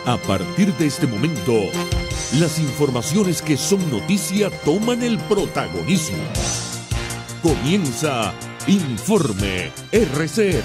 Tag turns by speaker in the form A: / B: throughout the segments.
A: A partir de este momento, las informaciones que son noticia toman el protagonismo. Comienza Informe RCR.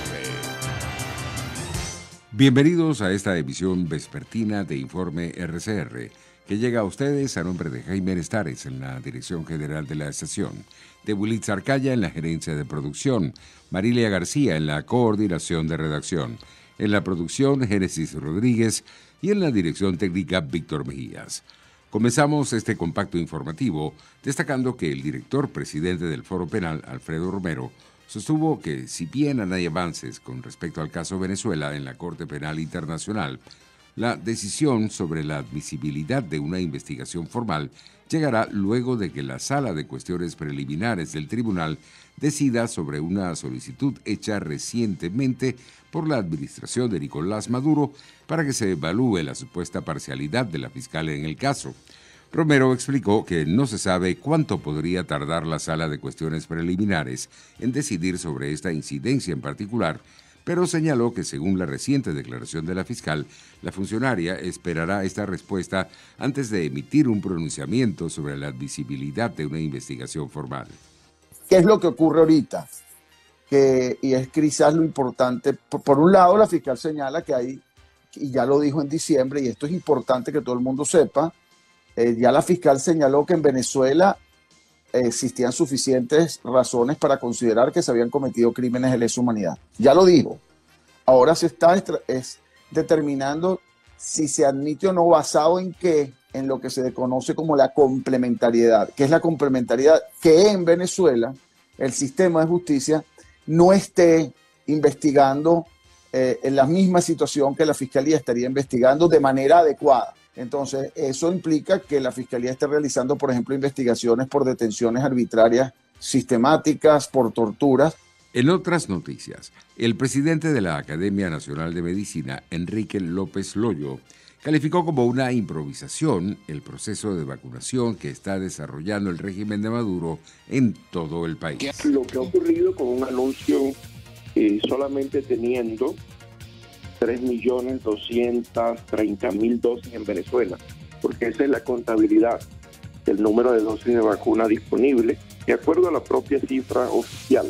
B: Bienvenidos a esta emisión vespertina de Informe RCR, que llega a ustedes a nombre de Jaime Estares en la dirección general de la estación, de Wilitz Arcaya en la gerencia de producción, Marilia García en la coordinación de redacción, en la producción Génesis Rodríguez y en la dirección técnica Víctor Mejías. Comenzamos este compacto informativo destacando que el director presidente del Foro Penal, Alfredo Romero, sostuvo que si bien hay avances con respecto al caso Venezuela en la Corte Penal Internacional, la decisión sobre la admisibilidad de una investigación formal llegará luego de que la Sala de Cuestiones Preliminares del Tribunal decida sobre una solicitud hecha recientemente por la administración de Nicolás Maduro para que se evalúe la supuesta parcialidad de la fiscal en el caso. Romero explicó que no se sabe cuánto podría tardar la Sala de Cuestiones Preliminares en decidir sobre esta incidencia en particular, pero señaló que según la reciente declaración de la fiscal, la funcionaria esperará esta respuesta antes de emitir un pronunciamiento sobre la admisibilidad de una investigación formal.
C: ¿Qué es lo que ocurre ahorita? Y es quizás lo importante. Por un lado, la fiscal señala que hay, y ya lo dijo en diciembre, y esto es importante que todo el mundo sepa, ya la fiscal señaló que en Venezuela existían suficientes razones para considerar que se habían cometido crímenes de lesa humanidad. Ya lo dijo. Ahora se está determinando si se admite o no, basado en qué, en lo que se conoce como la complementariedad. ¿Qué es la complementariedad? Que en Venezuela el sistema de justicia no esté investigando en la misma situación que la fiscalía estaría investigando de manera adecuada. Entonces, eso implica que la Fiscalía esté realizando, por ejemplo, investigaciones por detenciones arbitrarias sistemáticas, por torturas.
B: En otras noticias, el presidente de la Academia Nacional de Medicina, Enrique López Loyo, calificó como una improvisación el proceso de vacunación que está desarrollando el régimen de Maduro en todo el país.
D: Lo que ha ocurrido con un anuncio solamente teniendo 3.230.000 dosis en Venezuela, porque esa es la contabilidad del número de dosis de vacuna disponible, de acuerdo a la propia cifra oficial.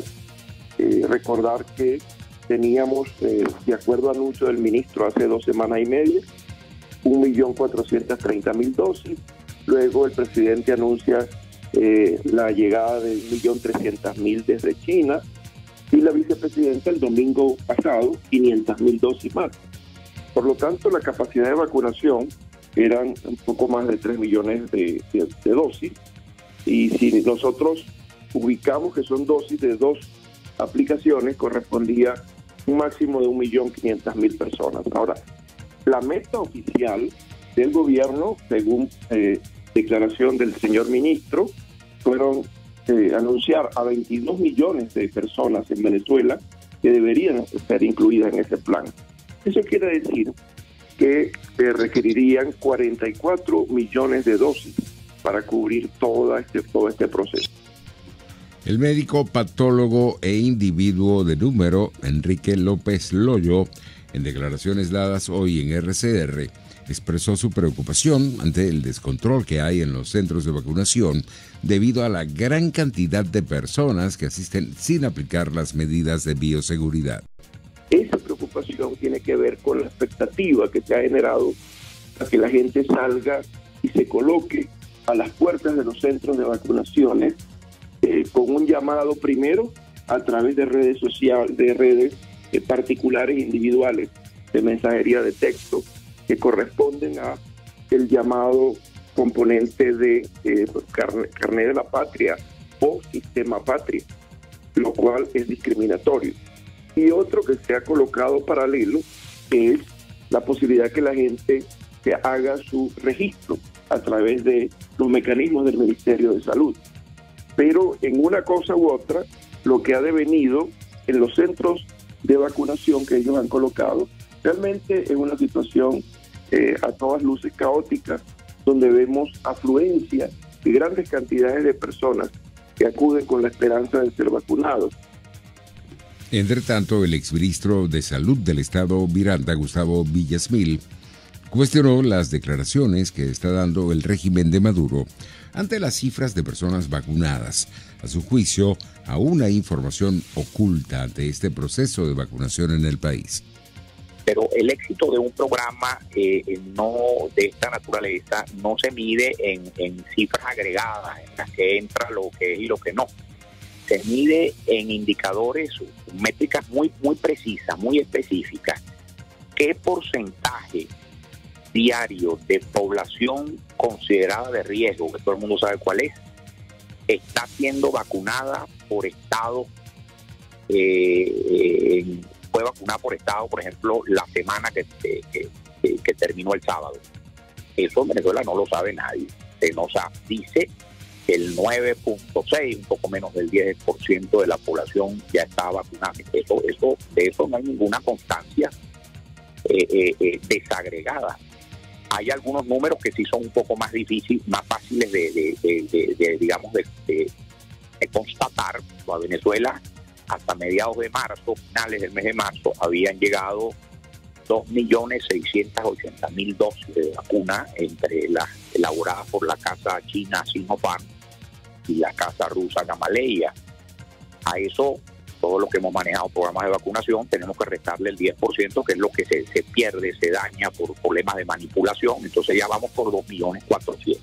D: Recordar que teníamos, de acuerdo al anuncio del ministro hace 2 semanas y media, 1.430.000 dosis. Luego el presidente anuncia la llegada de 1.300.000 desde China, y la vicepresidenta el domingo pasado 500.000 dosis más. Por lo tanto, la capacidad de vacunación eran un poco más de 3 millones de dosis, y si nosotros ubicamos que son dosis de 2 aplicaciones, correspondía un máximo de 1.500.000 personas. Ahora, la meta oficial del gobierno, según declaración del señor ministro, fueron anunciar a 22 millones de personas en Venezuela que deberían ser incluidas en ese plan. Eso quiere decir que requerirían 44 millones de dosis para cubrir todo este proceso.
B: El médico, patólogo e individuo de número, Enrique López Loyo, en declaraciones dadas hoy en RCR, expresó su preocupación ante el descontrol que hay en los centros de vacunación debido a la gran cantidad de personas que asisten sin aplicar las medidas de bioseguridad.
D: Esa preocupación tiene que ver con la expectativa que se ha generado para que la gente salga y se coloque a las puertas de los centros de vacunaciones con un llamado primero a través de redes sociales, de redes particulares e individuales de mensajería de texto, que corresponden a el llamado componente de carnet de la patria o sistema patria, lo cual es discriminatorio. Y otro que se ha colocado paralelo es la posibilidad que la gente se haga su registro a través de los mecanismos del Ministerio de Salud. Pero en una cosa u otra, lo que ha devenido en los centros de vacunación que ellos han colocado, realmente es una situación a todas luces caótica, donde vemos afluencia de grandes cantidades de personas que acuden con la esperanza de ser vacunados.
B: Entre tanto, el exministro de Salud del Estado Miranda, Gustavo Villasmil, cuestionó las declaraciones que está dando el régimen de Maduro ante las cifras de personas vacunadas. A su juicio, aún hay información oculta ante este proceso de vacunación en el país.
E: Pero el éxito de un programa no de esta naturaleza no se mide en cifras agregadas en las que entra lo que es y lo que no. Se mide en indicadores, métricas muy precisas, muy específicas. ¿Qué porcentaje diario de población considerada de riesgo, que todo el mundo sabe cuál es, está siendo vacunada por estado? Fue vacunada por estado, por ejemplo, la semana que terminó el sábado. Eso en Venezuela no lo sabe nadie. Se nos dice que el 9.6, un poco menos del 10% de la población ya está vacunada. De eso no hay ninguna constancia desagregada. Hay algunos números que sí son un poco más difíciles, más fáciles de constatar. A Venezuela, hasta mediados de marzo, finales del mes de marzo, habían llegado 2.680.000 dosis de vacuna entre las elaboradas por la casa china Sinopharm y la casa rusa Gamaleya. A eso, todos los que hemos manejado programas de vacunación, tenemos que restarle el 10%, que es lo que se pierde, se daña por problemas de manipulación. Entonces ya vamos por 2.400.000.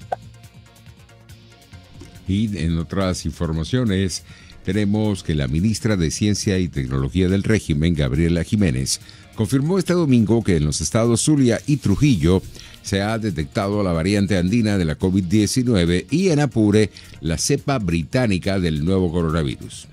B: Y en otras informaciones, tenemos que la ministra de Ciencia y Tecnología del régimen, Gabriela Jiménez, confirmó este domingo que en los estados Zulia y Trujillo se ha detectado la variante andina de la COVID-19 y en Apure la cepa británica del nuevo coronavirus.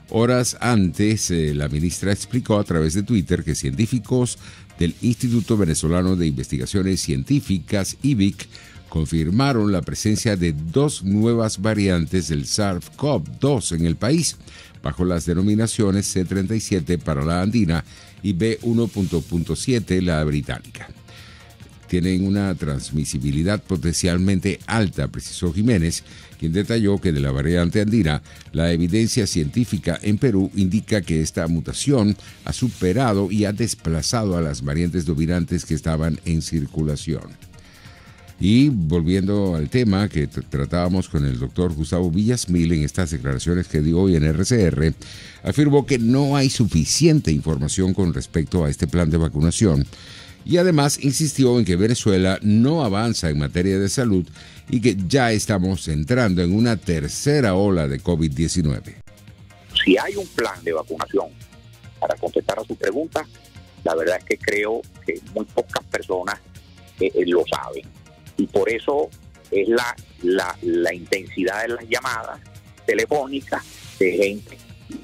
B: Horas antes, la ministra explicó a través de Twitter que científicos del Instituto Venezolano de Investigaciones Científicas, IVIC, confirmaron la presencia de 2 nuevas variantes del SARS-CoV-2 en el país, bajo las denominaciones C37 para la andina y B1.7 la británica. Tienen una transmisibilidad potencialmente alta, precisó Jiménez, quien detalló que de la variante andina, la evidencia científica en Perú indica que esta mutación ha superado y ha desplazado a las variantes dominantes que estaban en circulación. Y volviendo al tema que tratábamos con el doctor Gustavo Villasmil en estas declaraciones que dio hoy en RCR, afirmó que no hay suficiente información con respecto a este plan de vacunación y además insistió en que Venezuela no avanza en materia de salud y que ya estamos entrando en una tercera ola de COVID-19.
E: Si hay un plan de vacunación, para contestar a su pregunta, la verdad es que creo que muy pocas personas lo saben. Y por eso es la intensidad de las llamadas telefónicas de gente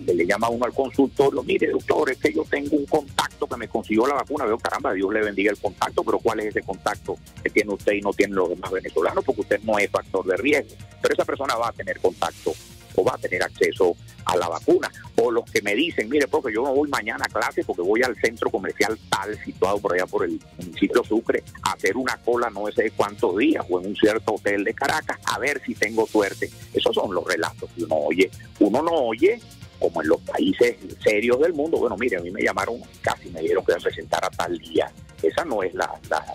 E: que le llama a uno al consultorio. Mire, doctor, es que yo tengo un contacto que me consiguió la vacuna. Veo, caramba, Dios le bendiga el contacto, pero ¿cuál es ese contacto que tiene usted y no tienen los demás venezolanos? Porque usted no es factor de riesgo. Pero esa persona va a tener contacto o va a tener acceso a la vacuna. O los que me dicen, mire, porque yo no voy mañana a clase porque voy al centro comercial tal, situado por allá por el municipio Sucre, a hacer una cola no sé cuántos días, o en un cierto hotel de Caracas, a ver si tengo suerte. Esos son los relatos que uno oye. Uno no oye, como en los países serios del mundo, bueno, mire, a mí me llamaron, casi me dieron que me presentara tal día. Esa no es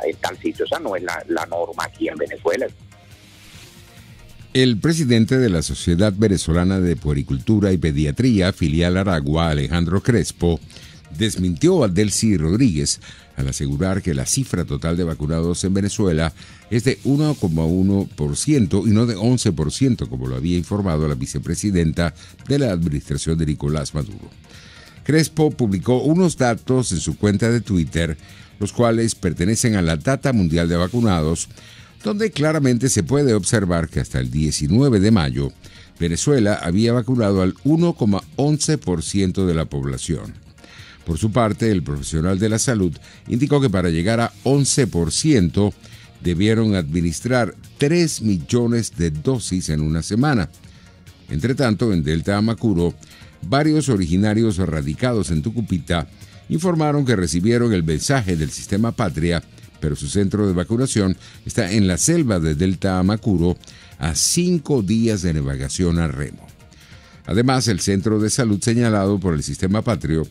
E: el tal sitio, esa no es la norma aquí en Venezuela.
B: El presidente de la Sociedad Venezolana de Puericultura y Pediatría, filial Aragua, Alejandro Crespo, desmintió a Delcy Rodríguez al asegurar que la cifra total de vacunados en Venezuela es de 1,1% y no de 11%, como lo había informado la vicepresidenta de la administración de Nicolás Maduro. Crespo publicó unos datos en su cuenta de Twitter, los cuales pertenecen a la Data Mundial de Vacunados, donde claramente se puede observar que hasta el 19 de mayo, Venezuela había vacunado al 1,11% de la población. Por su parte, el profesional de la salud indicó que para llegar a 11% debieron administrar 3 millones de dosis en una semana. Entre tanto, en Delta Amacuro, varios originarios radicados en Tucupita informaron que recibieron el mensaje del Sistema Patria, pero su centro de vacunación está en la selva de Delta Amacuro, a 5 días de navegación a remo. Además, el centro de salud señalado por el Sistema Patrio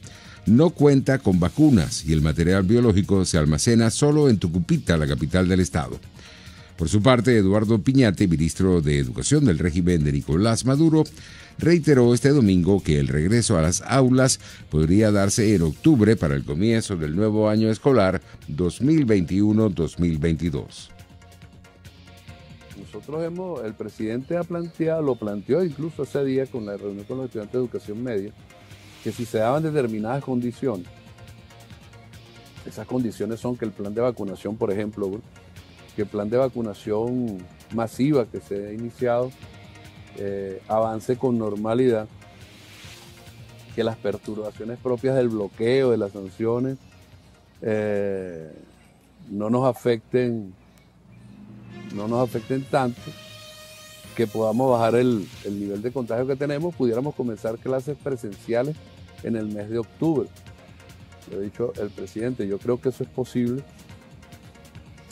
B: no cuenta con vacunas y el material biológico se almacena solo en Tucupita, la capital del estado. Por su parte, Eduardo Piñate, ministro de Educación del régimen de Nicolás Maduro, reiteró este domingo que el regreso a las aulas podría darse en octubre para el comienzo del nuevo año escolar 2021-2022.
F: El presidente lo planteó incluso ese día con la reunión con los estudiantes de educación media, que si se daban determinadas condiciones, esas condiciones son que el plan de vacunación, por ejemplo, que el plan de vacunación masiva que se ha iniciado avance con normalidad, que las perturbaciones propias del bloqueo, de las sanciones, no nos afecten tanto, que podamos bajar el nivel de contagio que tenemos, pudiéramos comenzar clases presenciales en el mes de octubre. Lo ha dicho el presidente, yo creo que eso es posible,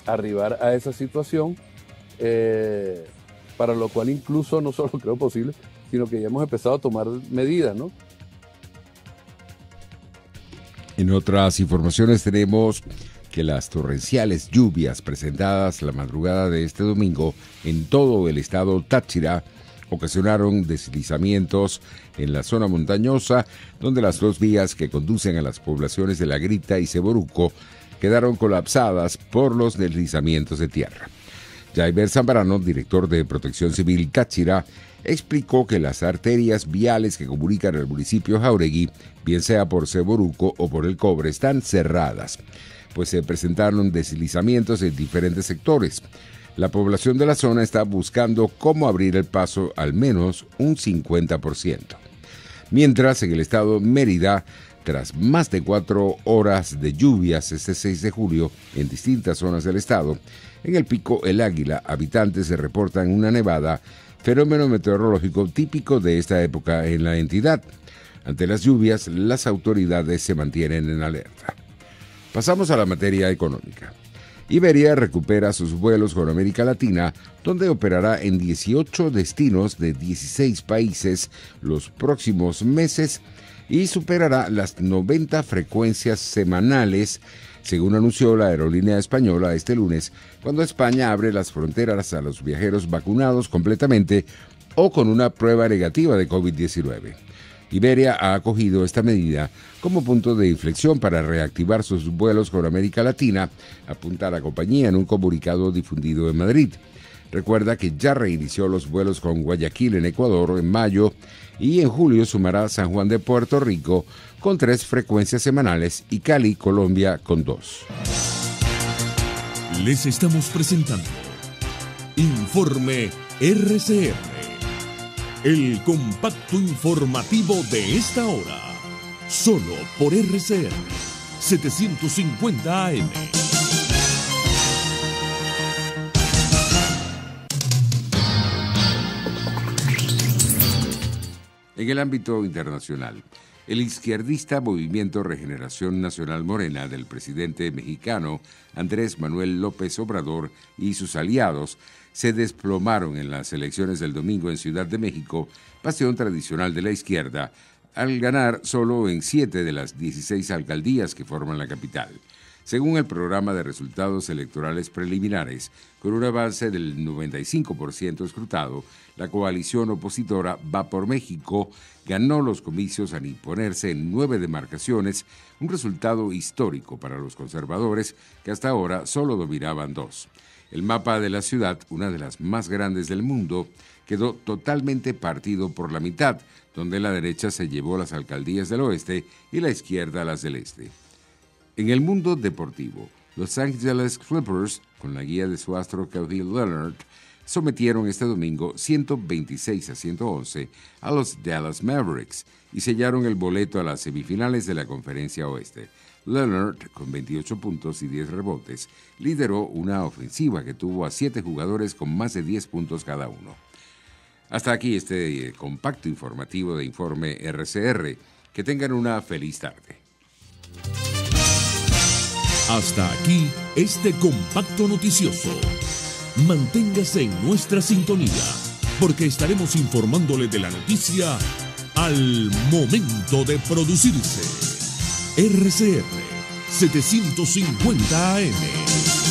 F: arribar a esa situación, para lo cual incluso no solo creo posible, sino que ya hemos empezado a tomar medidas, ¿no?
B: En otras informaciones tenemos que las torrenciales lluvias presentadas la madrugada de este domingo en todo el estado Táchira ocasionaron deslizamientos en la zona montañosa, donde las dos vías que conducen a las poblaciones de La Grita y Seboruco quedaron colapsadas por los deslizamientos de tierra. Jaiber Zambrano, director de Protección Civil Táchira, explicó que las arterias viales que comunican el municipio Jauregui, bien sea por Seboruco o por El Cobre, están cerradas, pues se presentaron deslizamientos en diferentes sectores. La población de la zona está buscando cómo abrir el paso al menos un 50%. Mientras en el estado Mérida, tras más de 4 horas de lluvias este 6 de julio en distintas zonas del estado, en el pico El Águila, habitantes se reportan una nevada, fenómeno meteorológico típico de esta época en la entidad. Ante las lluvias, las autoridades se mantienen en alerta. Pasamos a la materia económica. Iberia recupera sus vuelos con América Latina, donde operará en 18 destinos de 16 países los próximos meses y superará las 90 frecuencias semanales, según anunció la aerolínea española este lunes, cuando España abre las fronteras a los viajeros vacunados completamente o con una prueba negativa de COVID-19. Iberia ha acogido esta medida como punto de inflexión para reactivar sus vuelos con América Latina, apunta la compañía en un comunicado difundido en Madrid. Recuerda que ya reinició los vuelos con Guayaquil en Ecuador en mayo y en julio sumará San Juan de Puerto Rico con 3 frecuencias semanales y Cali, Colombia, con 2.
A: Les estamos presentando Informe RCR, el compacto informativo de esta hora, solo por RCR 750 AM.
B: En el ámbito internacional, el izquierdista Movimiento Regeneración Nacional Morena del presidente mexicano Andrés Manuel López Obrador y sus aliados se desplomaron en las elecciones del domingo en Ciudad de México, bastión tradicional de la izquierda, al ganar solo en 7 de las 16 alcaldías que forman la capital. Según el programa de resultados electorales preliminares, con un avance del 95% escrutado, la coalición opositora Va por México ganó los comicios al imponerse en 9 demarcaciones, un resultado histórico para los conservadores que hasta ahora solo dominaban 2. El mapa de la ciudad, una de las más grandes del mundo, quedó totalmente partido por la mitad, donde la derecha se llevó las alcaldías del oeste y la izquierda las del este. En el mundo deportivo, Los Angeles Clippers, con la guía de su astro Kawhi Leonard, sometieron este domingo 126-111 a los Dallas Mavericks y sellaron el boleto a las semifinales de la Conferencia Oeste. Leonard, con 28 puntos y 10 rebotes, lideró una ofensiva que tuvo a 7 jugadores con más de 10 puntos cada uno. Hasta aquí este compacto informativo de Informe RCR. Que tengan una feliz tarde.
A: Hasta aquí este compacto noticioso. Manténgase en nuestra sintonía, porque estaremos informándole de la noticia al momento de producirse. RCR 750 AM.